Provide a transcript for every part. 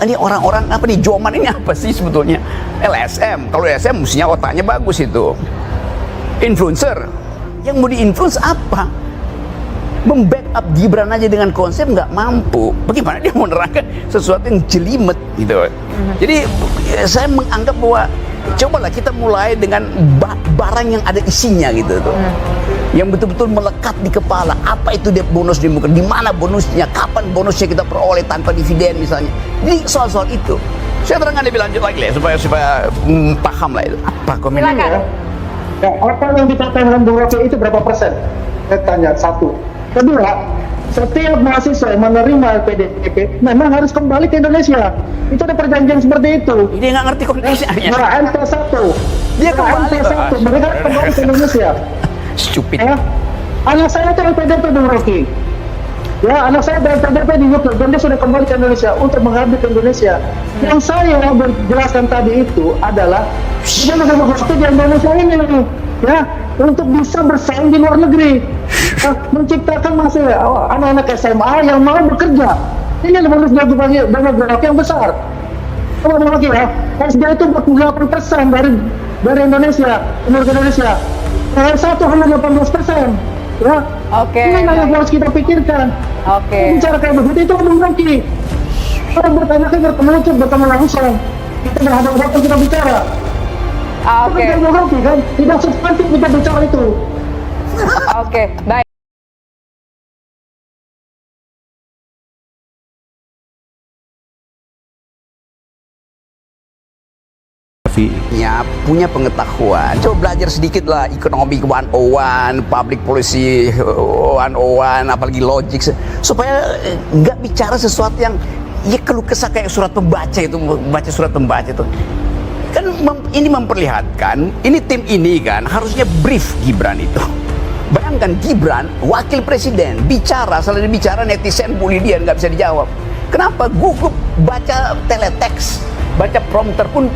Ini orang-orang apa nih, Joman ini apa sih sebetulnya? LSM, kalau LSM mestinya otaknya bagus itu. Influencer, yang mau diinfluence apa? Membackup Gibran aja dengan konsep nggak mampu. Bagaimana dia mau menerangkan sesuatu yang jelimet gitu? Jadi saya menganggap bahwa cobalah kita mulai dengan barang yang ada isinya gitu tuh. Yang betul-betul melekat di kepala. Apa itu dia bonus demokrasi? Di mana bonusnya? Kapan bonusnya kita peroleh tanpa dividen misalnya? Jadi soal-soal itu. Saya terangkan lebih lanjut lagi ya supaya paham lah itu. Apa komennya? Ya, apa yang dikatakan Bung Rocky itu berapa persen? Saya tanya, satu. Kedua, setiap mahasiswa yang menerima LPDP memang harus kembali ke Indonesia. Itu ada perjanjian seperti itu. Dia nggak ngerti Indonesianya. Nah, MP1. Dia kembali, MP1, mereka kembali ke Indonesia. Stupid. Ya, anak saya itu LPDP Bung Rocky. Ya, anak saya dari LPDP di YouTube dan dia sudah kembali ke Indonesia untuk mengabdi ke Indonesia. Yang saya berjelaskan tadi itu adalah dia waktu di Indonesia ini, ya, untuk bisa bersaing di luar negeri, menciptakan anak-anak SMA yang mau bekerja. Ini bonus demografi yang besar. Kalau lagi ya, SD itu 48% dari Indonesia, penduduk Indonesia. Yang satu hanya 18%. Ya. Oke. Ini yang harus kita pikirkan. Oke. Bicara kayak begitu itu Bung Rocky. Kalau bertanya kan bertemu langsung. Kita berhadapan kita bicara. Oke. Bung Rocky kan tidak substantif kita bicara itu. Oke, baik. Ya, punya pengetahuan. Coba belajar sedikit lah ekonomi 101, public policy 101, apalagi logic, supaya nggak bicara sesuatu yang ya keluh kesah kayak surat pembaca itu, baca surat pembaca itu. Kan ini memperlihatkan, ini tim ini kan harusnya brief Gibran itu. Bayangkan Gibran, wakil presiden, bicara, selalu bicara netizen bully dia, nggak bisa dijawab. Kenapa? Gugup baca teletext, baca prompter pun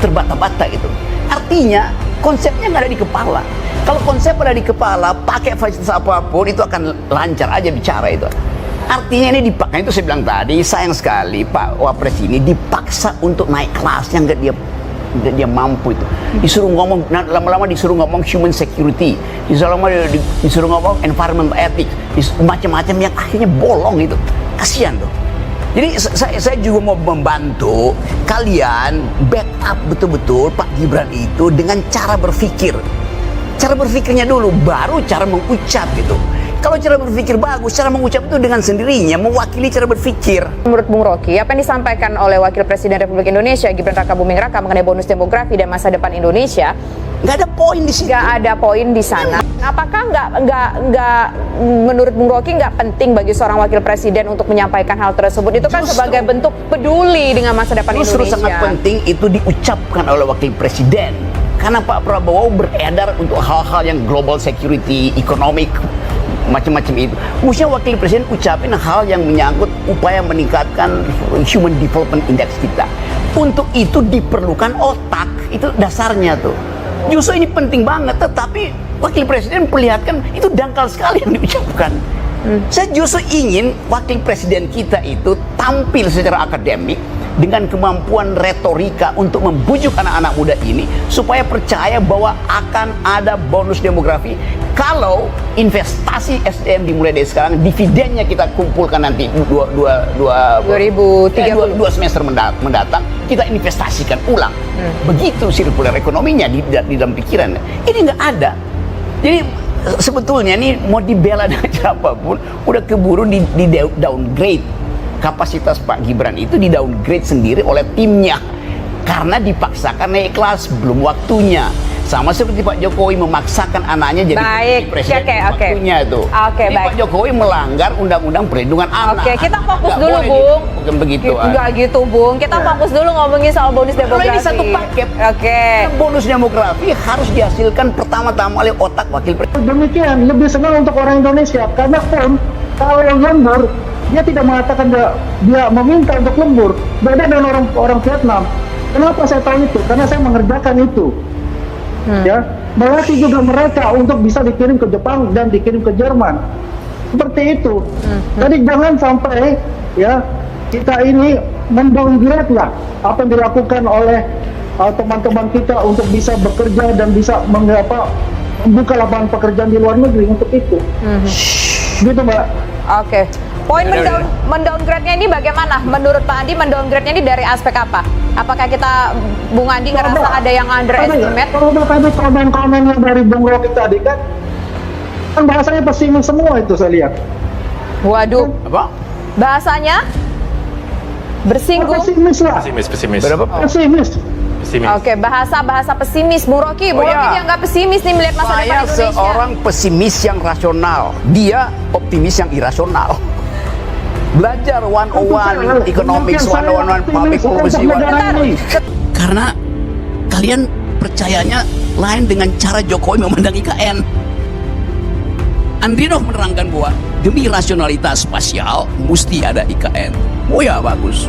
terbata-bata gitu. Artinya konsepnya nggak ada di kepala. Kalau konsep ada di kepala, pakai fasilitas apapun itu akan lancar aja bicara itu. Artinya ini dipaksa. Itu saya bilang tadi, sayang sekali Pak Wapres ini dipaksa untuk naik kelas yang nggak dia mampu itu. Disuruh ngomong, lama-lama disuruh ngomong human security, disuruh ngomong environmental ethics, macam-macam yang akhirnya bolong itu. Kasihan tuh. Jadi saya juga mau membantu kalian backup betul-betul Pak Gibran itu dengan cara berpikir. Cara berpikirnya dulu, baru cara mengucap gitu. Kalau cara berpikir bagus, cara mengucap itu dengan sendirinya mewakili cara berpikir. Menurut Bung Rocky, apa yang disampaikan oleh Wakil Presiden Republik Indonesia Gibran Raka Buming Raka mengenai bonus demografi dan masa depan Indonesia, nggak ada poin di situ. nggak ada poin di sana. Apakah nggak menurut Bung Rocky nggak penting bagi seorang Wakil Presiden untuk menyampaikan hal tersebut? Itu kan sebagai bentuk peduli dengan masa depan Justru Indonesia. sangat penting itu diucapkan oleh Wakil Presiden. Karena Pak Prabowo beredar untuk hal-hal yang global security, economic, macam-macam itu. Mestinya Wakil Presiden ucapin hal yang menyangkut upaya meningkatkan Human Development Index kita. Untuk itu diperlukan otak, itu dasarnya tuh. Justru ini penting banget, tetapi Wakil Presiden memperlihatkan itu dangkal sekali yang diucapkan. Saya justru ingin Wakil Presiden kita itu tampil secara akademik dengan kemampuan retorika untuk membujuk anak-anak muda ini supaya percaya bahwa akan ada bonus demografi kalau investasi SDM dimulai dari sekarang, dividennya kita kumpulkan nanti 2030. dua semester mendatang kita investasikan ulang. Begitu sirkular ekonominya di dalam pikiran. Ini nggak ada. Jadi sebetulnya ini mau dibela dengan cara apapun udah keburu di downgrade. Kapasitas Pak Gibran itu di downgrade sendiri oleh timnya karena dipaksakan naik kelas, belum waktunya. Sama seperti Pak Jokowi memaksakan anaknya jadi presiden waktunya itu. Jadi Pak Jokowi melanggar undang-undang perlindungan anak. Oke, kita fokus Nggak dulu, boleh Bung. Bukan begitu. Enggak gitu, Bung. Kita fokus dulu ngomongin soal bonus demografi. Ini satu paket. Oke. Bonus demografi harus dihasilkan pertama-tama oleh otak wakil presiden. Demikian, lebih senang untuk orang Indonesia karena pun kalau yang lembur dia tidak mengatakan dia meminta untuk lembur. Beda dengan orang Vietnam. Kenapa saya tahu itu? Karena saya mengerjakan itu. Ya, melatih juga mereka untuk bisa dikirim ke Jepang dan dikirim ke Jerman. Seperti itu. Jadi jangan sampai ya kita ini mendowngrade lah apa yang dilakukan oleh teman-teman kita untuk bisa bekerja dan bisa membuka lapangan pekerjaan di luar negeri untuk itu. Gitu Mbak. Oke. Poin mendowngrade-nya ini bagaimana? Menurut Pak Andi mendowngrade-nya ini dari aspek apa? Apakah kita, Bung Andi ngerasa ada yang underestimate? Kalau tadi komen-komen yang dari Bung Rocky tadi kan bahasanya pesimis semua itu saya lihat. Waduh, Apa? bahasanya bersinggung. Pesimis lah. Pesimis. Berapa? Pesimis. Oke, bahasa pesimis. Bung Rocky iya. dianggap pesimis nih melihat masa depan Saya Indonesia. seorang pesimis yang rasional. Dia optimis yang irasional. Belajar 101 economics, 101 public policy. Karena kalian percayanya lain dengan cara Jokowi memandang IKN. Andrinov menerangkan bahwa demi rasionalitas spasial mesti ada IKN. Oh ya, bagus.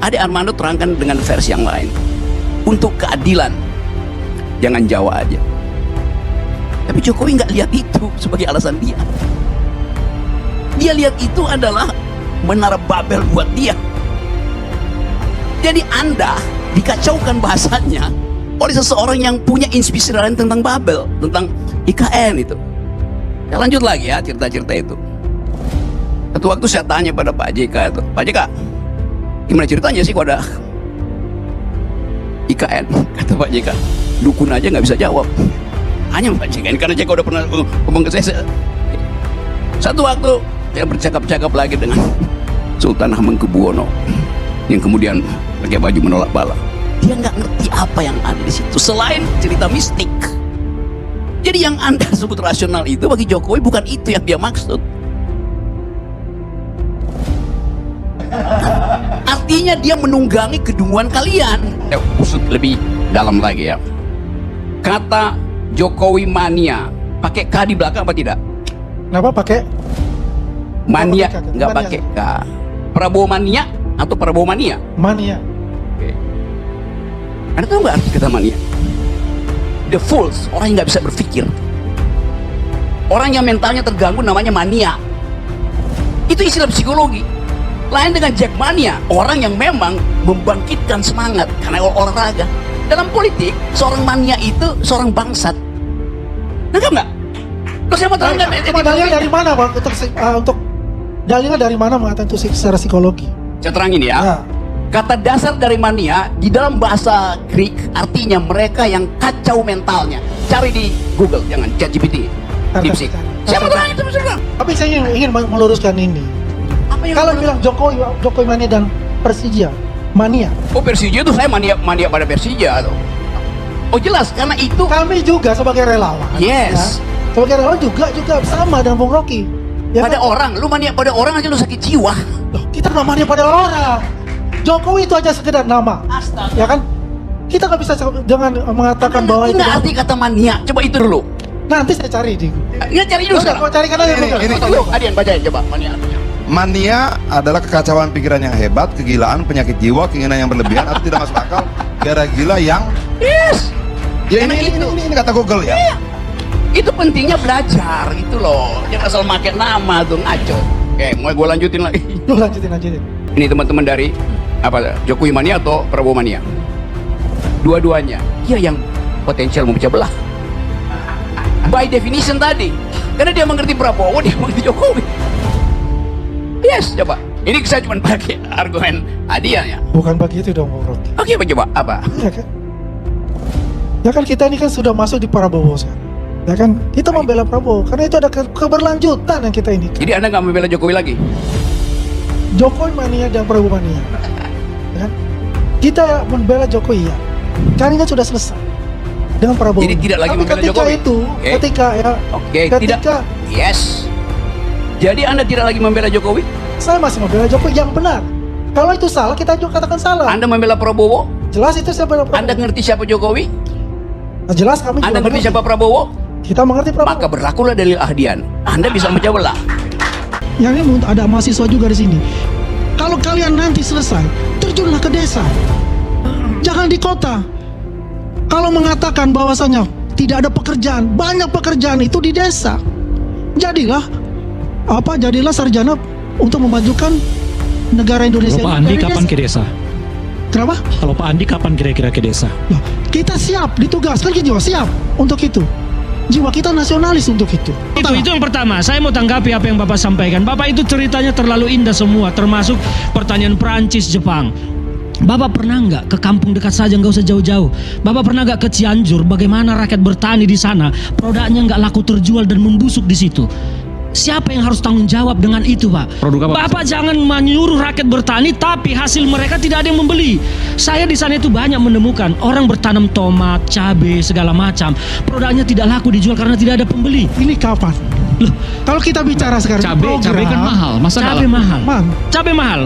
Ade Armando terangkan dengan versi yang lain. Untuk keadilan, jangan Jawa aja. Tapi Jokowi nggak lihat itu sebagai alasan dia. Dia lihat itu adalah menara Babel buat dia. Jadi Anda dikacaukan bahasanya oleh seseorang yang punya inspirasi lain tentang Babel, tentang IKN itu. Ya, lanjut lagi ya cerita-cerita itu. Satu waktu saya tanya pada Pak JK itu, Pak JK, gimana ceritanya sih kok ada IKN? Kata Pak JK, dukun aja nggak bisa jawab. Hanya Pak JK, karena JK udah pernah ngomong ke saya. Satu waktu saya bercakap-cakap lagi dengan Sultan Hamengkubuwono yang kemudian pakai baju menolak bala. Dia nggak ngerti apa yang ada di situ selain cerita mistik. Jadi yang Anda sebut rasional itu bagi Jokowi bukan itu yang dia maksud. Artinya dia menunggangi kedunguan kalian. Usut lebih dalam lagi ya. Kata Jokowi mania pakai K di belakang apa tidak? Kenapa pakai? Mania Kenapa nggak mania? pakai K. Prabowo mania atau Prabowo mania? Mania. Anda tahu nggak arti kata mania? The fools, orang yang nggak bisa berpikir. Orang yang mentalnya terganggu namanya mania. Itu istilah psikologi. Lain dengan jackmania, orang yang memang membangkitkan semangat karena olahraga. Dalam politik, seorang mania itu seorang bangsat. Nggak nggak? Terus saya mau terangkan. Cuma dalilnya dari mana Bang? Untuk dalilnya dari mana mengatakan itu secara psikologi? Saya terangin ya. Ya. Kata dasar dari mania di dalam bahasa Greek artinya mereka yang kacau mentalnya. Cari di Google, jangan ChatGPT. DeepSeek. Saya mau terangin itu sekarang. Tapi saya ingin meluruskan ini. Apa yang Kalau bilang Jokowi mania dan Persija mania. Oh, Persija itu saya mania pada Persija tuh. Oh jelas, karena itu. Kami juga sebagai relawan. Yes. Ya, sebagai relawan juga sama dengan Bung Rocky. Ya Pada kan? orang, lu mania pada orang aja lu sakit jiwa. Loh, kita nggak mania pada orang. Jokowi itu aja sekedar nama. Astaga. Ya kan? Kita nggak bisa dengan mengatakan bahwa itu. Nggak arti kata mania. Coba itu dulu. Nanti saya cari di. Ya cari dulu sekarang. Kau carikan aja dulu. Ini. Adian bacain coba mania artinya. Mania adalah kekacauan pikiran yang hebat, kegilaan, penyakit jiwa, keinginan yang berlebihan atau tidak masuk akal, gara gila yang. Yes. Ya Karena ini kata Google ya. Iya. Itu pentingnya belajar gitu loh. Jangan asal pakai nama tuh ngaco. Oke, mau gue lanjutin lagi. Lu lanjutin. Ini teman-teman dari apa? Jokowi mania atau Prabowo mania? Dua-duanya. Dia yang potensial memecah belah. By definition tadi, karena dia mengerti Prabowo, dia mengerti Jokowi. Yes, coba. Ini saya cuma pakai argumen hadiahnya. Bukan begitu dong, Bung Rocky. Oke, coba apa? Ya kan? Ya kan kita ini kan sudah masuk di Prabowo sekarang. Ya kan? Kita membela Prabowo karena itu ada keberlanjutan yang kita ini. Jadi Anda nggak membela Jokowi lagi? Jokowi mania dan Prabowo mania. Ya kan? Kita membela Jokowi ya. Karena ini kan sudah selesai dengan Prabowo. Jadi tidak lagi tapi membela ketika Jokowi? itu, Oke. ketika ya, Oke, ketika tidak. Yes. Jadi Anda tidak lagi membela Jokowi? saya masih membela Jokowi yang benar. Kalau itu salah, kita juga katakan salah. Anda membela Prabowo? Jelas itu saya membela Prabowo. Anda ngerti siapa Jokowi? Nah, jelas kami Anda juga ngerti siapa Prabowo? Kita mengerti Prabowo. Maka berlakulah dalil ahdian. Anda bisa memecah belah. Yang ini ada mahasiswa juga di sini. Kalau kalian nanti selesai, terjunlah ke desa. Jangan di kota. Kalau mengatakan bahwasanya tidak ada pekerjaan, banyak pekerjaan itu di desa. Jadilah sarjana untuk memajukan negara Indonesia. Kalau Pak ini Andi dari kapan desa. ke desa? Kenapa? Kalau Pak Andi kapan kira-kira ke desa? Loh, kita siap ditugaskan kita juga siap untuk itu. Jiwa kita nasionalis untuk itu. Itu yang pertama. Saya mau tanggapi apa yang Bapak sampaikan. Bapak itu ceritanya terlalu indah semua, termasuk pertanyaan Perancis, Jepang. Bapak pernah nggak ke kampung dekat saja, nggak usah jauh-jauh. Bapak pernah nggak ke Cianjur? Bagaimana rakyat bertani di sana? Produknya nggak laku terjual dan membusuk di situ. Siapa yang harus tanggung jawab dengan itu, Pak? Produk apa? Bapak jangan menyuruh rakyat bertani, tapi hasil mereka tidak ada yang membeli. Saya di sana itu banyak menemukan orang bertanam tomat, cabai, segala macam. Produknya tidak laku dijual karena tidak ada pembeli. Ini kapan? Loh, Kalau kita bicara sekarang Cabai kan mahal, masa nggak cabai laku? mahal. Bang, Cabai mahal.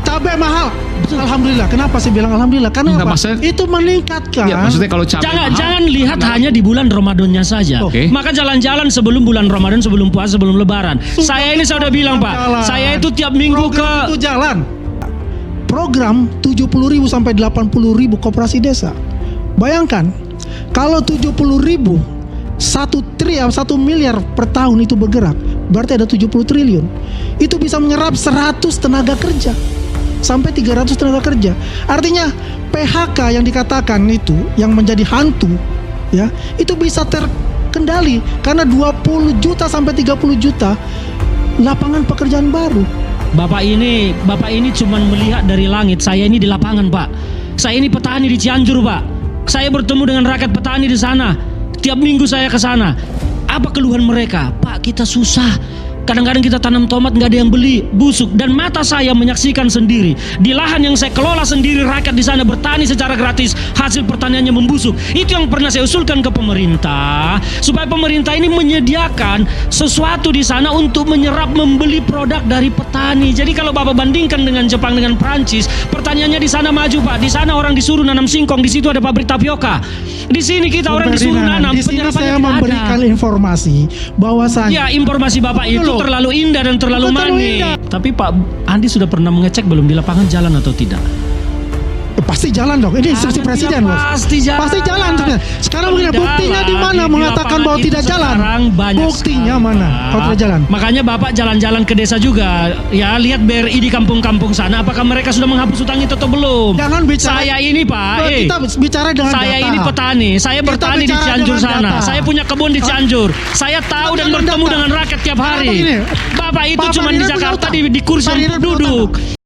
cabai mahal. Alhamdulillah. Kenapa saya bilang alhamdulillah? Karena Enggak, apa? maksudnya- Itu meningkatkan. Ya, maksudnya kalau cabai Jangan mahal, jangan lihat hanya di bulan Ramadannya saja. Oke. Maka jalan-jalan sebelum bulan Ramadan, sebelum puasa, sebelum Lebaran. Saya ini saya udah bilang, Pak. Jalan. Saya itu tiap minggu Program itu ke jalan. Program 70.000 sampai 80.000 koperasi desa. Bayangkan kalau 70.000 1 miliar per tahun itu bergerak, berarti ada 70 triliun. Itu bisa menyerap 100 tenaga kerja sampai 300 tenaga kerja. Artinya PHK yang dikatakan itu yang menjadi hantu ya, itu bisa terkendali karena 20 juta sampai 30 juta lapangan pekerjaan baru. Bapak ini cuman melihat dari langit. Saya ini di lapangan, Pak. Saya ini petani di Cianjur, Pak. Saya bertemu dengan rakyat petani di sana. Tiap minggu saya ke sana. Apa keluhan mereka? Pak, kita susah. Kadang-kadang kita tanam tomat nggak ada yang beli, busuk, dan mata saya menyaksikan sendiri di lahan yang saya kelola sendiri, rakyat di sana bertani secara gratis, hasil pertaniannya membusuk. Itu yang pernah saya usulkan ke pemerintah supaya pemerintah ini menyediakan sesuatu di sana untuk menyerap membeli produk dari petani. Jadi kalau Bapak bandingkan dengan Jepang dengan Prancis, pertaniannya di sana maju, Pak. Di sana orang disuruh nanam singkong, di situ ada pabrik tapioka. Di sini kita orang disuruh nanam, Di sini penyerapannya saya tidak memberikan ada. informasi bahwasanya Ya, informasi Bapak itu Loh. terlalu indah dan terlalu Bukan terlalu manis. indah. Tapi Pak Andi sudah pernah mengecek belum di lapangan jalan atau tidak? pasti jalan dong. Ini instruksi Ah, presiden, dia Bos. pasti jalan. Pasti jalan. Sekarang Di begini, buktinya di mana dalam, mengatakan di bahwa lapangan tidak itu jalan? sekarang banyak Buktinya sekali, mana? Pak. Kalau tidak jalan. Makanya Bapak jalan-jalan ke desa juga. Ya, lihat BRI di kampung-kampung sana. Apakah mereka sudah menghapus utang itu atau belum? Jangan bicara. Saya ini, Pak. Kita bicara dengan Saya data. ini petani. Saya Kita bertani di bicara Cianjur dengan sana. data. Saya punya kebun di Cianjur. Saya tahu dan Dengan bertemu data. dengan rakyat tiap Karena hari. begini, Bapak itu Pak cuma di Ferdinand punya Jakarta utang. di kursi Ferdinand punya duduk. utang.